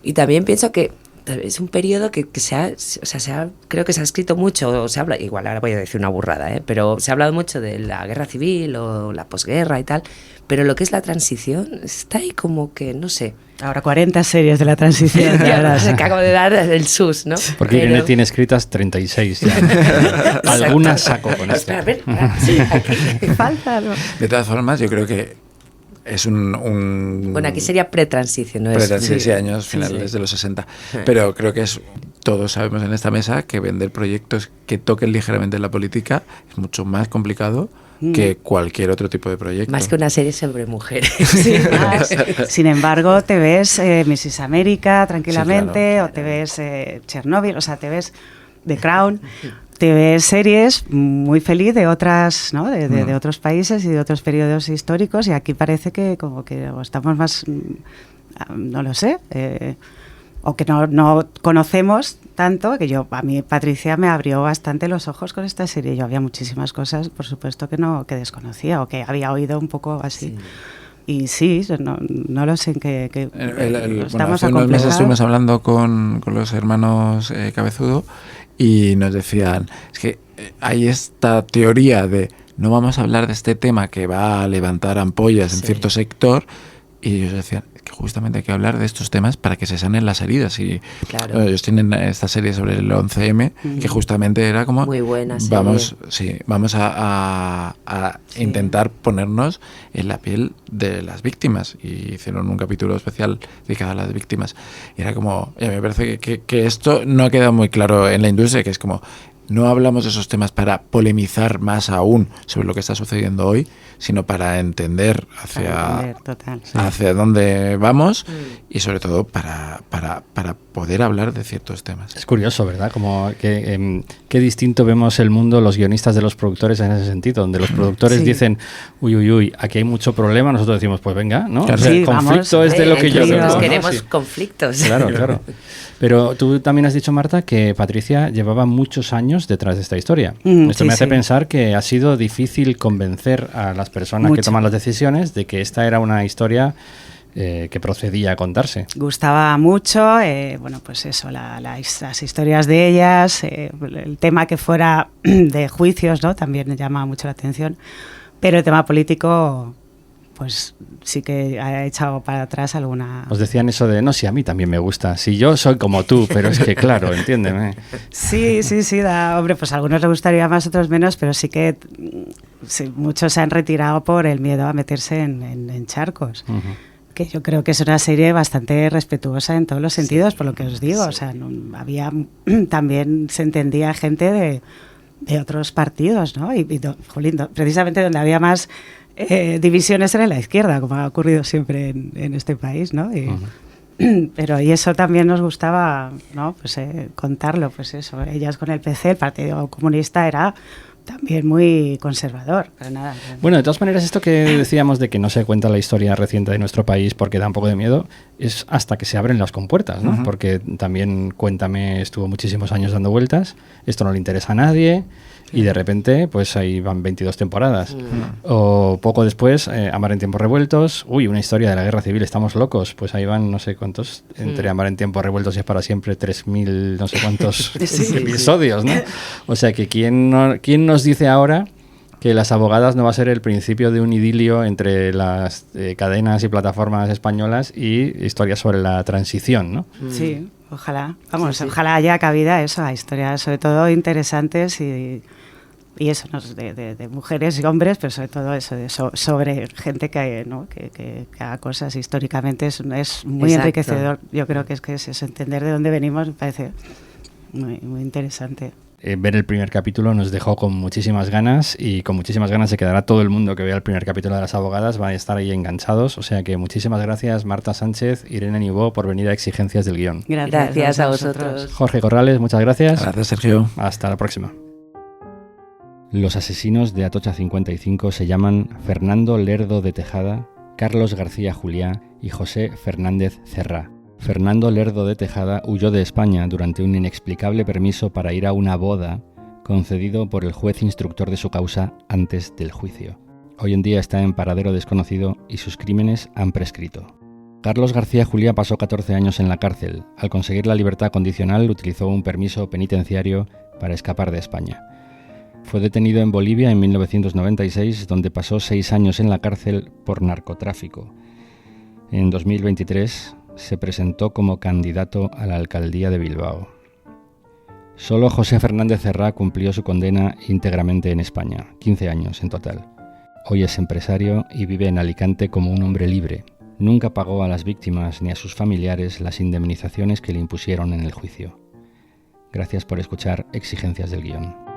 Y también pienso que es un periodo que creo que se ha escrito mucho, se habla, igual ahora voy a decir una burrada, pero se ha hablado mucho de la guerra civil o la posguerra y tal, pero lo que es la transición está ahí como que, no sé. Ahora 40 series de la transición. Se acabo de dar el sus, ¿no? Porque Irene tiene escritas 36 ya. Algunas saco con esto. A ver, sí, aquí. Falta, ¿no? De todas formas, yo creo que es Bueno, aquí sería pretransición, ¿no? Pretransición, sí, años finales de los 60. Pero creo que todos sabemos en esta mesa que vender proyectos que toquen ligeramente la política es mucho más complicado que cualquier otro tipo de proyecto. Más que una serie sobre mujeres. Sí, sin embargo, te ves Mrs. América tranquilamente, sí, claro, o te ves Chernobyl, o sea, te ves The Crown... Te ves series muy feliz de otras, ¿no? de otros países y de otros periodos históricos, y aquí parece que como que estamos más, no lo sé, o que no conocemos tanto, que a mí Patricia me abrió bastante los ojos con esta serie. Yo había muchísimas cosas, por supuesto, que desconocía o que había oído un poco así. Sí. Y sí, no lo sé en qué estamos hace unos meses estuvimos hablando con los hermanos Cabezudo y nos decían, es que hay esta teoría de no vamos a hablar de este tema que va a levantar ampollas en cierto sector, y ellos decían que justamente hay que hablar de estos temas para que se sanen las heridas. Y claro, ellos tienen esta serie sobre el 11M que justamente era como muy buena vamos a intentar ponernos en la piel de las víctimas, y hicieron un capítulo especial dedicado a las víctimas, y era como, me parece que esto no ha quedado muy claro en la industria, que es como no hablamos de esos temas para polemizar más aún sobre lo que está sucediendo hoy, sino para entender hacia dónde vamos y sobre todo para poder hablar de ciertos temas. Es curioso, ¿verdad? Como que qué distinto vemos el mundo los guionistas de los productores en ese sentido, donde los productores dicen, uy, aquí hay mucho problema, nosotros decimos, pues venga, ¿no? Claro. O sea, el conflicto es de lo que yo creo. Nosotros queremos conflictos. Claro. Pero tú también has dicho, Marta, que Patricia llevaba muchos años detrás de esta historia. Esto me hace pensar que ha sido difícil convencer a las personas que toman las decisiones de que esta era una historia que procedía a contarse. Gustaba mucho, bueno, pues eso, las historias de ellas, el tema que fuera de juicios, ¿no? También me llama mucho la atención, pero el tema político, pues sí que ha echado para atrás alguna... Os decían eso de, no, sí, a mí también me gusta, si yo soy como tú, pero es que claro, entiéndeme. Sí, hombre, pues a algunos les gustaría más, otros menos, pero sí que muchos se han retirado por el miedo a meterse en charcos. Uh-huh. Que yo creo que es una serie bastante respetuosa en todos los sentidos, por lo que os digo. Sí. O sea, también se entendía gente de otros partidos, ¿no? Jolín, precisamente donde había más divisiones era en la izquierda, como ha ocurrido siempre en este país, ¿no? Pero y eso también nos gustaba, ¿no? Pues contarlo, pues eso. Ellas con el PC, el Partido Comunista era también muy conservador, pero nada. Bueno, de todas maneras, esto que decíamos de que no se cuenta la historia reciente de nuestro país porque da un poco de miedo, es hasta que se abren las compuertas, ¿no? Uh-huh. Porque también Cuéntame estuvo muchísimos años dando vueltas, esto no le interesa a nadie, y de repente, pues ahí van 22 temporadas. Uh-huh. O poco después, Amar en tiempos revueltos, una historia de la guerra civil, estamos locos, pues ahí van no sé cuántos, entre Amar en tiempos revueltos y Es para siempre, 3.000 no sé cuántos episodios, ¿no? O sea que ¿quién nos dice ahora que Las Abogadas no va a ser el principio de un idilio entre las cadenas y plataformas españolas y historias sobre la transición, ¿no? Sí, ojalá. Vamos, sí. Ojalá haya cabida eso, a historias sobre todo interesantes y eso, ¿no? de mujeres y hombres, pero sobre todo eso, sobre gente que haga cosas históricamente es muy enriquecedor. Yo creo que es eso, entender de dónde venimos me parece muy, muy interesante. Ver el primer capítulo nos dejó con muchísimas ganas y con muchísimas ganas se quedará todo el mundo que vea el primer capítulo de Las Abogadas, van a estar ahí enganchados, o sea que muchísimas gracias Marta Sánchez, Irene Niubó por venir a Exigencias del Guión. Gracias a vosotros. Jorge Corrales, muchas gracias. Gracias, Sergio. Hasta la próxima. Los asesinos de Atocha 55 se llaman Fernando Lerdo de Tejada, Carlos García Juliá y José Fernández Cerrá. Fernando Lerdo de Tejada huyó de España durante un inexplicable permiso para ir a una boda concedido por el juez instructor de su causa antes del juicio. Hoy en día está en paradero desconocido y sus crímenes han prescrito. Carlos García Juliá pasó 14 años en la cárcel. Al conseguir la libertad condicional utilizó un permiso penitenciario para escapar de España. Fue detenido en Bolivia en 1996, donde pasó 6 años en la cárcel por narcotráfico. En 2023 se presentó como candidato a la alcaldía de Bilbao. Solo José Fernández Cerrá cumplió su condena íntegramente en España, 15 años en total. Hoy es empresario y vive en Alicante como un hombre libre. Nunca pagó a las víctimas ni a sus familiares las indemnizaciones que le impusieron en el juicio. Gracias por escuchar Exigencias del Guión.